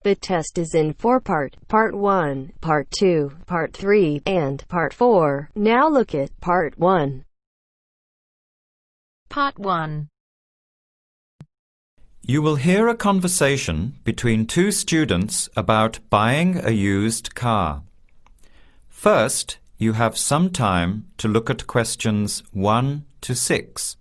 The test is in 4-part, Part 1, Part 2, Part 3, and Part 4. Now look at Part 1. Part 1. You will hear a conversation between two students about buying a used car. First, you have some time to look at questions 1 to 6.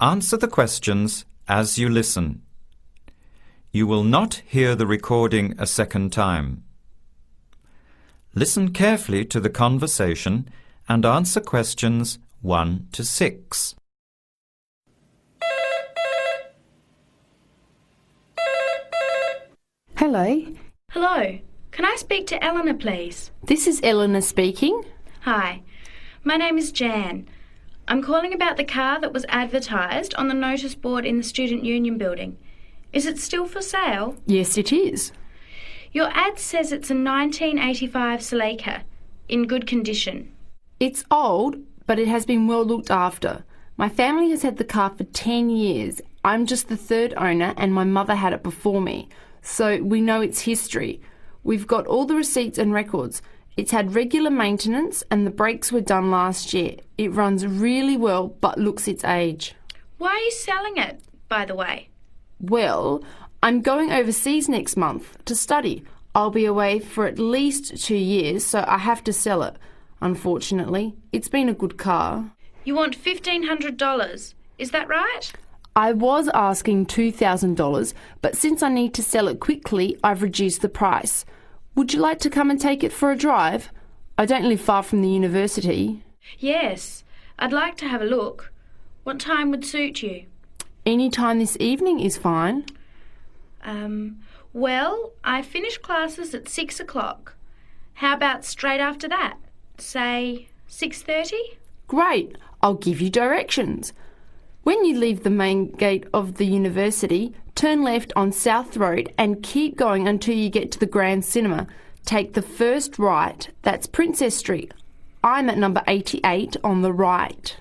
Answer the questions as you listen. You will not hear the recording a second time. Listen carefully to the conversation and answer questions 1 to 6. Hello, Hello, can I speak to Eleanor, please? this is Eleanor speaking. Hi, my name is Jan. I'm calling about the car that was advertised on the notice board in the Student Union building. Is it still for sale? Yes, it is. Your ad says it's a 1985 Celica, in good condition. It's old, but it has been well looked after. My family has had the car for 10 years. I'm just the third owner and my mother had it before me, so we know its history. We've got all the receipts and records. It's had regular maintenance and the brakes were done last year. It runs really well but looks its age. Why are you selling it, by the way? Well, I'm going overseas next month to study. I'll be away for at least 2 years, so I have to sell it. Unfortunately, it's been a good car. You want $1,500, is that right? I was asking $2,000, but since I need to sell it quickly, I've reduced the price. Would you like to come and take it for a drive? I don't live far from the university. Yes, I'd like to have a look. What time would suit you? Any time this evening is fine. Well, I finish classes at 6 o'clock. How about straight after that? Say 6:30? Great, I'll give you directions. When you leave the main gate of the university, turn left on South Road and keep going until you get to the Grand Cinema. Take the first right, that's Princess Street. I'm at number 88 on the right.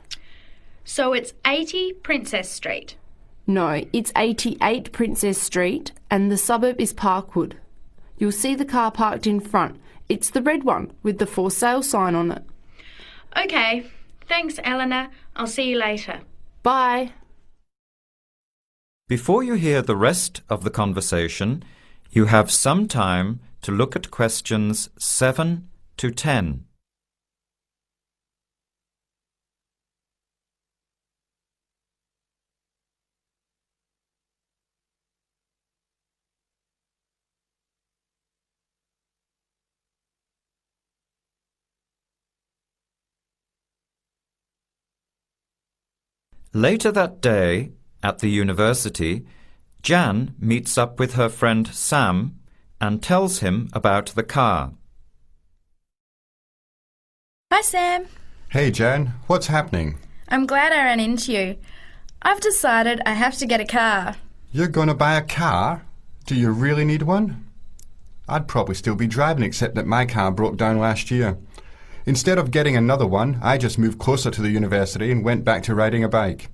So it's 80 Princess Street. No, it's 88 Princess Street and the suburb is Parkwood. You'll see the car parked in front. It's the red one with the for sale sign on it. Okay, thanks Eleanor. I'll see you later. Bye. Before you hear the rest of the conversation, you have some time to look at questions 7 to 10. Later that day, at the university, Jan meets up with her friend Sam and tells him about the car. Hi, Sam. Hey, Jan. What's happening? I'm glad I ran into you. I've decided I have to get a car. You're going to buy a car? Do you really need one? I'd probably still be driving, except that my car broke down last year. Instead of getting another one, I just moved closer to the university and went back to riding a bike.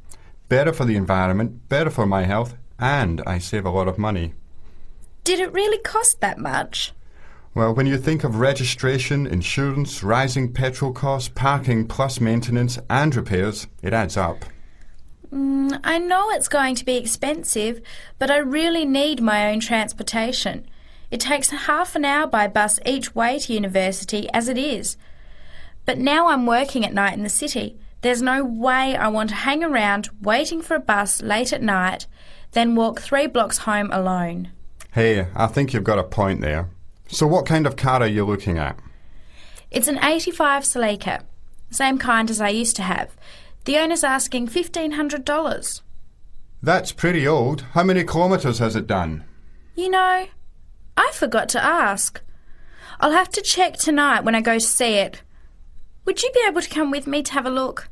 Better for the environment, better for my health, and I save a lot of money. Did it really cost that much? Well, when you think of registration, insurance, rising petrol costs, parking plus maintenance and repairs, it adds up. I know it's going to be expensive, but I really need my own transportation. It takes half an hour by bus each way to university as it is. But now I'm working at night in the city. There's no way I want to hang around waiting for a bus late at night, then walk 3 blocks home alone. Hey, I think you've got a point there. So what kind of car are you looking at? It's an 85 Celica, same kind as I used to have. The owner's asking $1,500. That's pretty old. How many kilometres has it done? You know, I forgot to ask. I'll have to check tonight when I go to see it. Would you be able to come with me to have a look?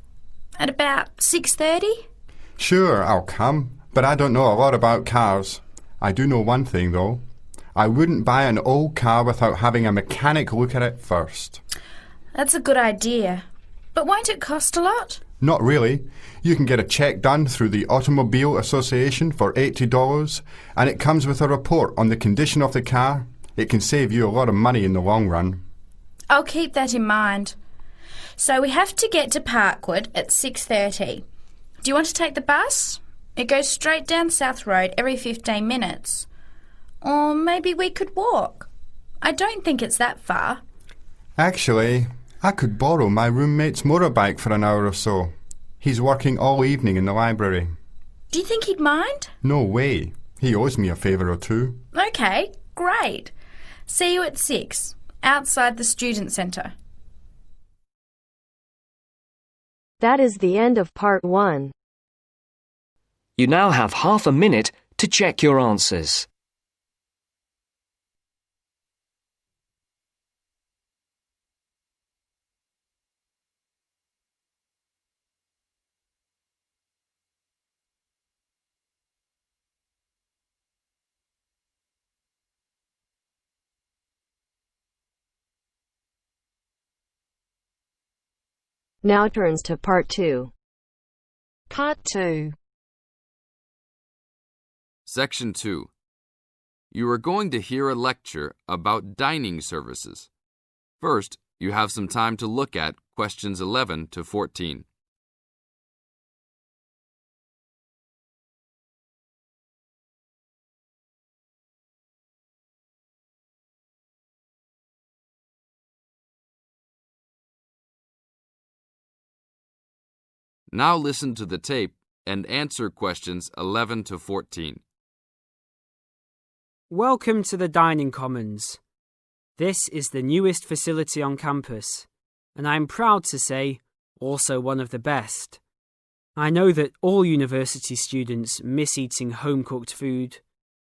At about 6:30? Sure, I'll come. but I don't know a lot about cars. I do know one thing, though. I wouldn't buy an old car without having a mechanic look at it first. That's a good idea. But won't it cost a lot? Not really. You can get a check done through the Automobile Association for $80, and it comes with a report on the condition of the car. It can save you a lot of money in the long run. I'll keep that in mind. So we have to get to Parkwood at 6:30. Do you want to take the bus? It goes straight down South Road every 15 minutes. Or maybe we could walk. I don't think it's that far. Actually, I could borrow my roommate's motorbike for an hour or so. He's working all evening in the library. Do you think he'd mind? No way. He owes me a favour or two. Okay, great. See you at 6, outside the student centre. That is the end of part 1. You now have half a minute to check your answers. Now turns to part 2. Part 2. Section 2. You are going to hear a lecture about dining services. First, you have some time to look at questions 11 to 14. Now listen to the tape and answer questions 11 to 14. Welcome to the Dining Commons. This is the newest facility on campus, and I'm proud to say, also one of the best. I know that all university students miss eating home-cooked food.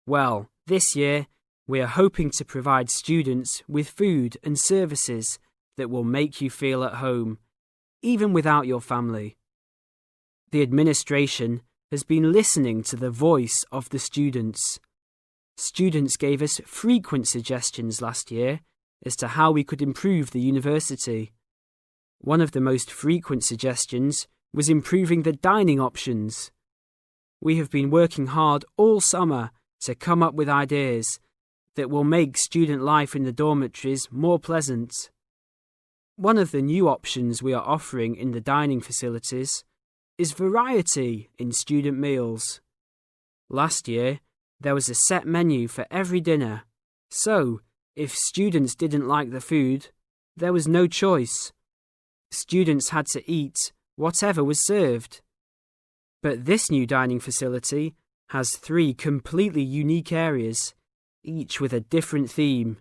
Well, this year, we are hoping to provide students with food and services that will make you feel at home, even without your family. The administration has been listening to the voice of the students. Students gave us frequent suggestions last year as to how we could improve the university. One of the most frequent suggestions was improving the dining options. We have been working hard all summer to come up with ideas that will make student life in the dormitories more pleasant. One of the new options we are offering in the dining facilities is variety in student meals. Last year, there was a set menu for every dinner, so if students didn't like the food, there was no choice. Students had to eat whatever was served. But this new dining facility has 3 completely unique areas, each with a different theme.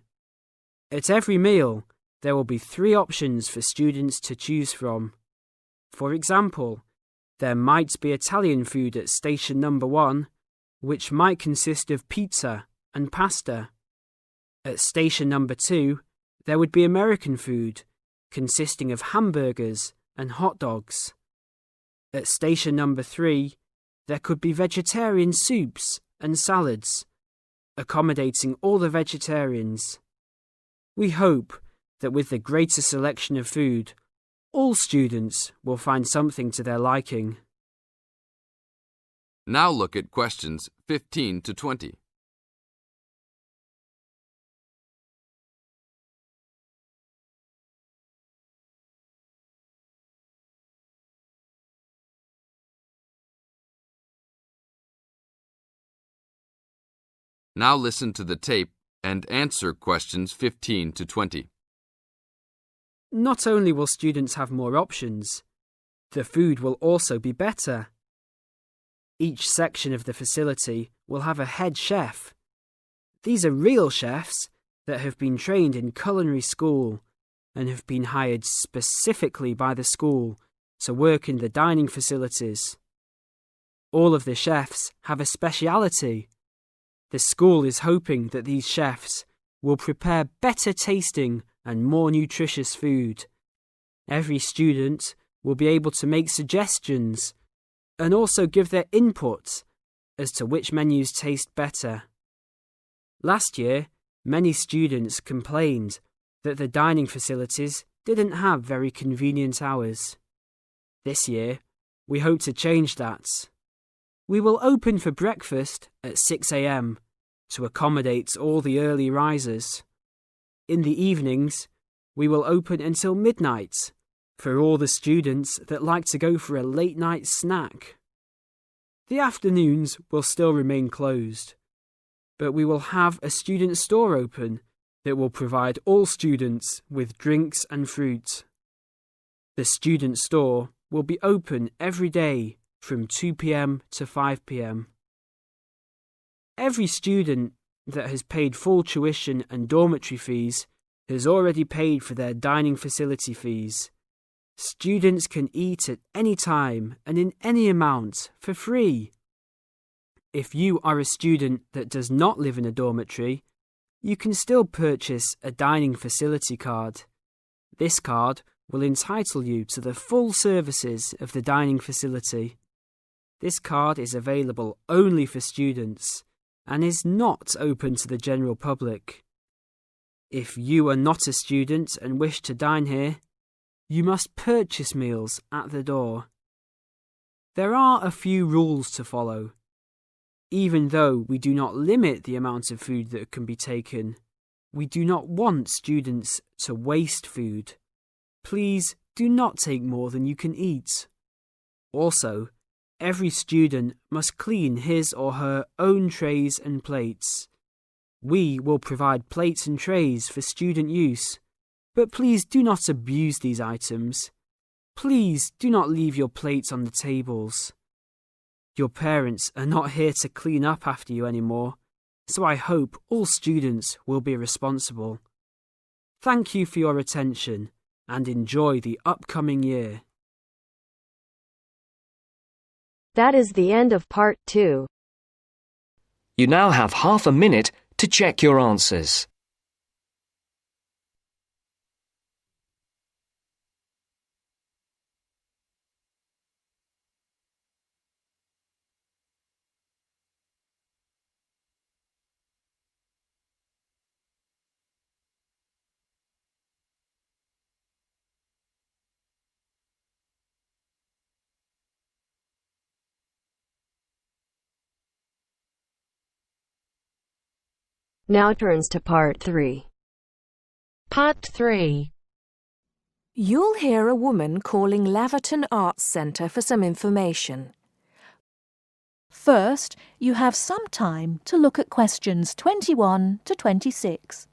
At every meal, there will be 3 options for students to choose from. For example, there might be Italian food at station number 1, which might consist of pizza and pasta. At station number 2, there would be American food, consisting of hamburgers and hot dogs. At station number 3, there could be vegetarian soups and salads, accommodating all the vegetarians. We hope that with the greater selection of food, all students will find something to their liking. Now look at questions 15 to 20. Now listen to the tape and answer questions 15 to 20. Not only will students have more options, the food will also be better. Each section of the facility will have a head chef. These are real chefs that have been trained in culinary school and have been hired specifically by the school to work in the dining facilities. All of the chefs have a speciality. The school is hoping that these chefs will prepare better tasting and more nutritious food. Every student will be able to make suggestions and also give their input as to which menus taste better. Last year, many students complained that the dining facilities didn't have very convenient hours. This year, we hope to change that. We will open for breakfast at 6 a.m. to accommodate all the early risers. In the evenings, we will open until midnight for all the students that like to go for a late-night snack. The afternoons will still remain closed, but we will have a student store open that will provide all students with drinks and fruit. The student store will be open every day from 2 p.m. to 5 p.m. Every student that has paid full tuition and dormitory fees has already paid for their dining facility fees. Students can eat at any time and in any amount for free. If you are a student that does not live in a dormitory, you can still purchase a dining facility card. This card will entitle you to the full services of the dining facility. This card is available only for students and is not open to the general public. If you are not a student and wish to dine here, you must purchase meals at the door. There are a few rules to follow. Even though we do not limit the amount of food that can be taken, we do not want students to waste food. Please do not take more than you can eat. Also, every student must clean his or her own trays and plates. We will provide plates and trays for student use, but please do not abuse these items. Please do not leave your plates on the tables. Your parents are not here to clean up after you anymore, so I hope all students will be responsible. Thank you for your attention and enjoy the upcoming year. That is the end of part 2. You now have half a minute to check your answers. Now turns to part 3. Part 3. You'll hear a woman calling Laverton Arts Centre for some information. First, you have some time to look at questions 21 to 26.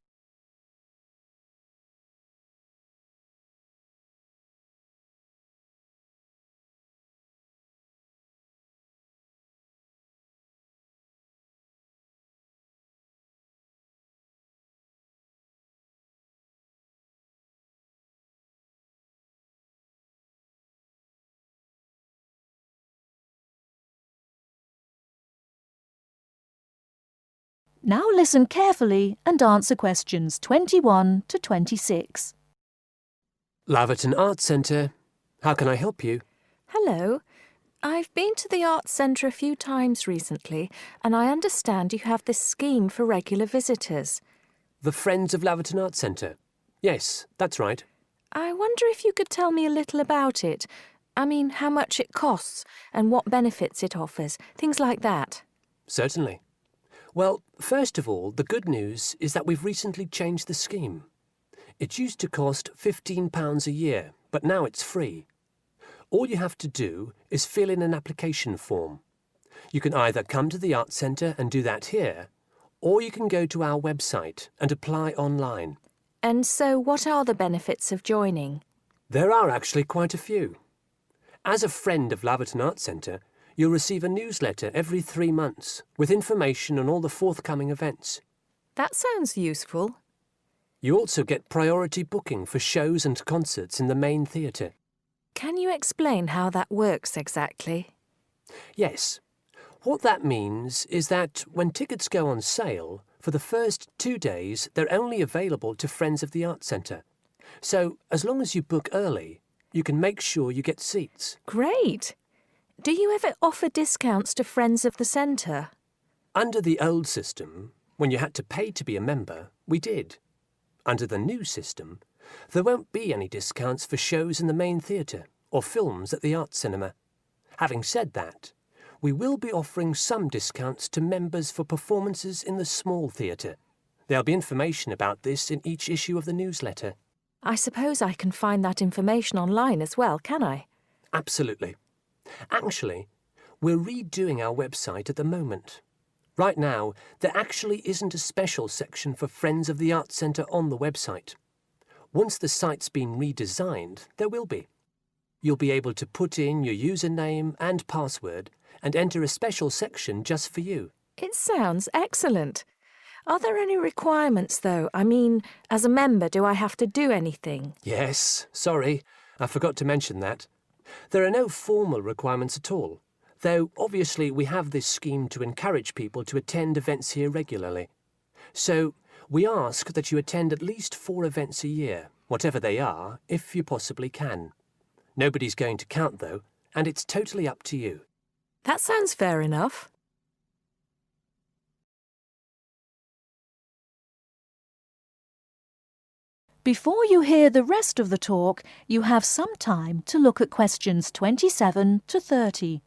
Now listen carefully and answer questions 21 to 26. Laverton Arts Centre. How can I help you? Hello. I've been to the Arts Centre a few times recently, and I understand you have this scheme for regular visitors. The Friends of Laverton Arts Centre. Yes, that's right. I wonder if you could tell me a little about it. I mean, how much it costs and what benefits it offers, things like that. Certainly. Well, first of all, the good news is that we've recently changed the scheme. It used to cost £15 a year, but now it's free. All you have to do is fill in an application form. You can either come to the Arts Centre and do that here, or you can go to our website and apply online. And so what are the benefits of joining? There are actually quite a few. As a friend of Laverton Arts Centre, you'll receive a newsletter every 3 months with information on all the forthcoming events. That sounds useful. You also get priority booking for shows and concerts in the main theatre. Can you explain how that works exactly? Yes. What that means is that when tickets go on sale, for the first 2 days they're only available to friends of the Arts Centre. So as long as you book early, you can make sure you get seats. Great! Do you ever offer discounts to friends of the centre? Under the old system, when you had to pay to be a member, we did. Under the new system, there won't be any discounts for shows in the main theatre or films at the Arts Cinema. Having said that, we will be offering some discounts to members for performances in the small theatre. There'll be information about this in each issue of the newsletter. I suppose I can find that information online as well, can I? Absolutely. Actually, we're redoing our website at the moment. Right now, there actually isn't a special section for Friends of the Arts Centre on the website. Once the site's been redesigned, there will be. You'll be able to put in your username and password and enter a special section just for you. It sounds excellent. Are there any requirements, though? I mean, as a member, do I have to do anything? Yes, sorry, I forgot to mention that. There are no formal requirements at all, though obviously we have this scheme to encourage people to attend events here regularly. So we ask that you attend at least 4 events a year, whatever they are, if you possibly can. Nobody's going to count, though, and it's totally up to you. That sounds fair enough. Before you hear the rest of the talk, you have some time to look at questions 27 to 30.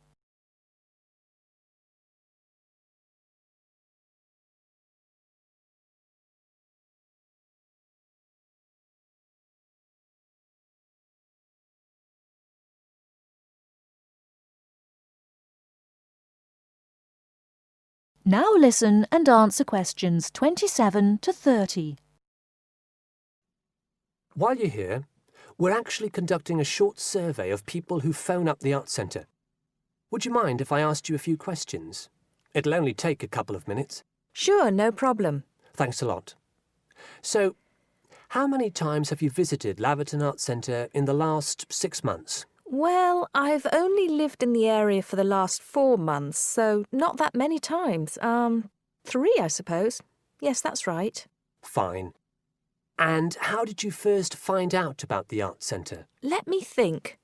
Now listen and answer questions 27 to 30. While you're here, we're actually conducting a short survey of people who phone up the Arts Centre. Would you mind if I asked you a few questions? It'll only take a couple of minutes. Sure, no problem. Thanks a lot. So, how many times have you visited Laverton Arts Centre in the last 6 months? Well, I've only lived in the area for the last 4 months, so not that many times. 3, I suppose. Yes, that's right. Fine. And how did you first find out about the Arts Centre? Let me think.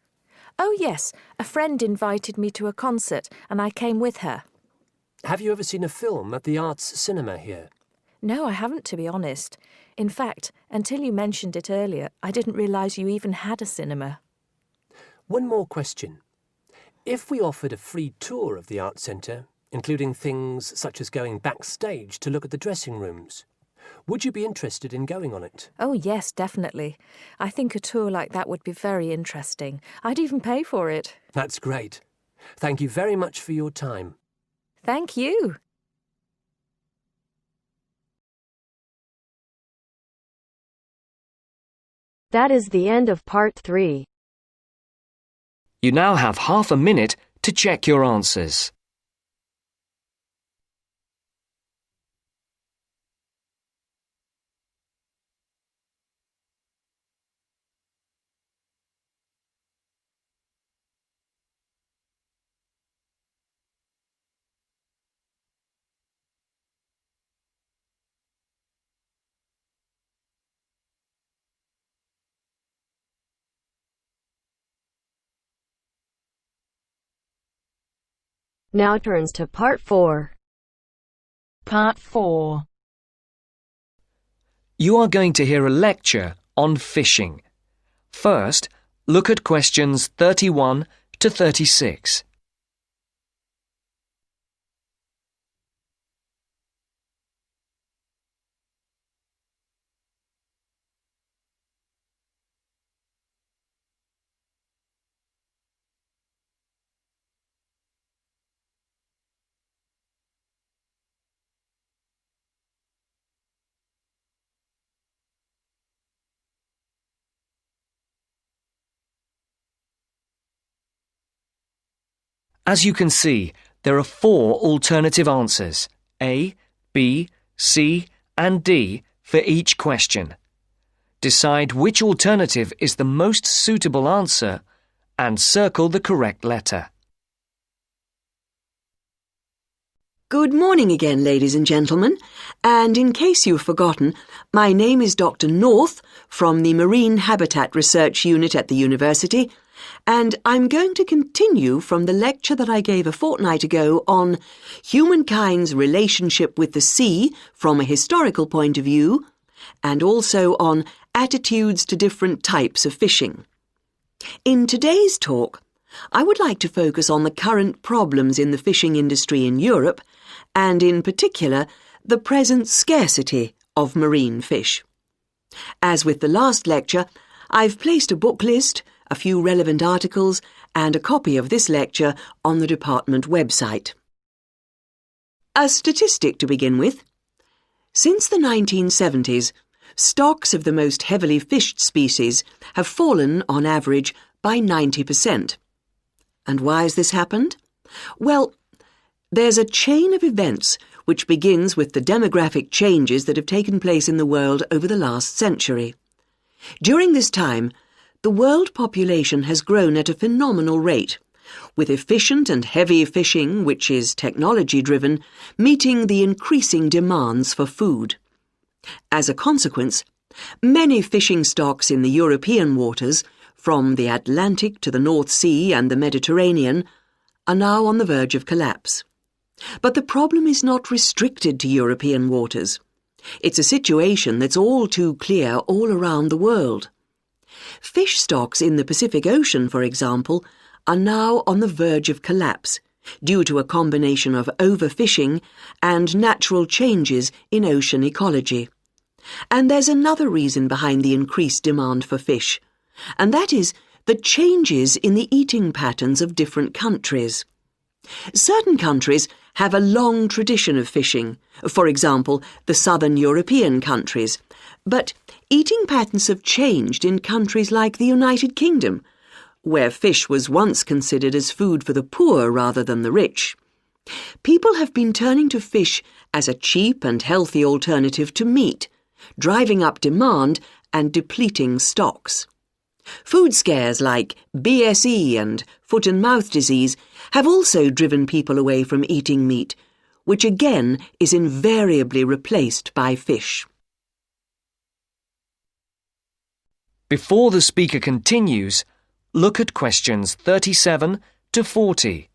Oh, yes, a friend invited me to a concert, and I came with her. Have you ever seen a film at the Arts Cinema here? No, I haven't, to be honest. In fact, until you mentioned it earlier, I didn't realise you even had a cinema. One more question. If we offered a free tour of the Arts Centre, including things such as going backstage to look at the dressing rooms, would you be interested in going on it? Oh, yes, definitely. I think a tour like that would be very interesting. I'd even pay for it. That's great. Thank you very much for your time. Thank you. That is the end of part 3. You now have half a minute to check your answers. Now turns to part 4. Part 4. You are going to hear a lecture on fishing. First, look at questions 31 to 36. As you can see, there are 4 alternative answers, A, B, C, and D, for each question. Decide which alternative is the most suitable answer and circle the correct letter. Good morning again, ladies and gentlemen, and in case you've forgotten, my name is Dr. North from the Marine Habitat Research Unit at the University, and I'm going to continue from the lecture that I gave a fortnight ago on humankind's relationship with the sea from a historical point of view, and also on attitudes to different types of fishing. In today's talk, I would like to focus on the current problems in the fishing industry in Europe, and in particular, the present scarcity of marine fish. As with the last lecture, I've placed a book list, a few relevant articles, and a copy of this lecture on the department website. A statistic to begin with. Since the 1970s, stocks of the most heavily fished species have fallen, on average, by 90%. And why has this happened? Well, there's a chain of events which begins with the demographic changes that have taken place in the world over the last century. During this time, the world population has grown at a phenomenal rate, with efficient and heavy fishing, which is technology-driven, meeting the increasing demands for food. As a consequence, many fishing stocks in the European waters, from the Atlantic to the North Sea and the Mediterranean, are now on the verge of collapse. But the problem is not restricted to European waters. It's a situation that's all too clear all around the world. Fish stocks in the Pacific Ocean, for example, are now on the verge of collapse due to a combination of overfishing and natural changes in ocean ecology. And there's another reason behind the increased demand for fish, and that is the changes in the eating patterns of different countries. Certain countries have a long tradition of fishing, for example, the southern European countries, but eating patterns have changed in countries like the United Kingdom, where fish was once considered as food for the poor rather than the rich. People have been turning to fish as a cheap and healthy alternative to meat, driving up demand and depleting stocks. Food scares like BSE and foot and mouth disease have also driven people away from eating meat, which again is invariably replaced by fish. Before the speaker continues, look at questions 37 to 40.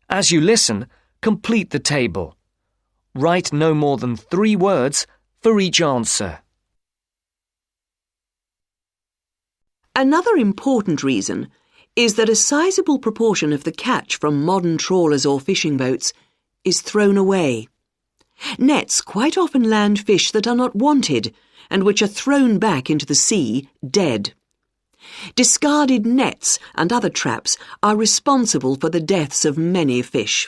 As you listen, complete the table. Write no more than 3 words for each answer. Another important reason is that a sizable proportion of the catch from modern trawlers or fishing boats is thrown away. Nets quite often land fish that are not wanted and which are thrown back into the sea dead. Discarded nets and other traps are responsible for the deaths of many fish.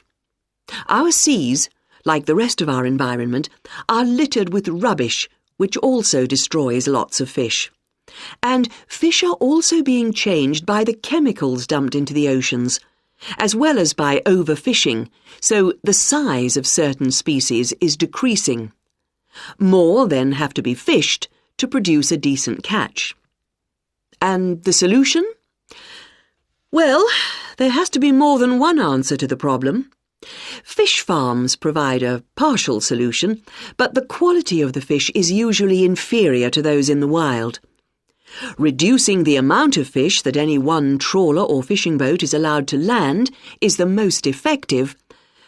Our seas, like the rest of our environment, are littered with rubbish, which also destroys lots of fish. And fish are also being changed by the chemicals dumped into the oceans, as well as by overfishing, so the size of certain species is decreasing. More then have to be fished to produce a decent catch. And the solution? Well, there has to be more than one answer to the problem. Fish farms provide a partial solution, but the quality of the fish is usually inferior to those in the wild. Reducing the amount of fish that any one trawler or fishing boat is allowed to land is the most effective,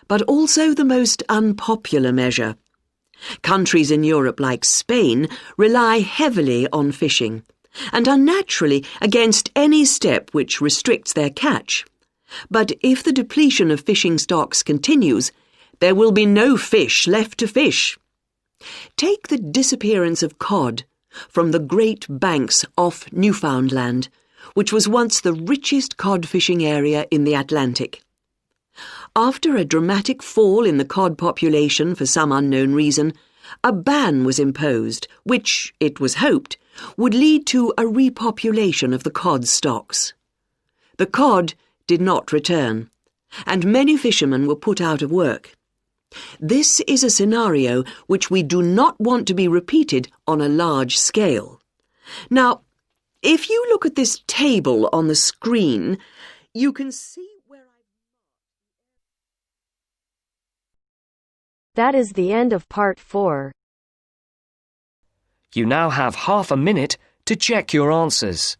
but also the most unpopular measure. Countries in Europe like Spain rely heavily on fishing, and are naturally against any step which restricts their catch. But if the depletion of fishing stocks continues, there will be no fish left to fish. Take the disappearance of cod from the Great Banks off Newfoundland, which was once the richest cod fishing area in the Atlantic. After a dramatic fall in the cod population for some unknown reason, a ban was imposed, which, it was hoped, would lead to a repopulation of the cod stocks. The cod did not return, and many fishermen were put out of work. This is a scenario which we do not want to be repeated on a large scale. Now, if you look at this table on the screen, you can see where That is the end of part 4. You now have half a minute to check your answers.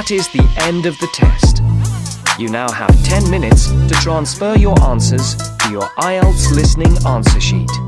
That is the end of the test. You now have 10 minutes to transfer your answers to your Ielts listening answer sheet.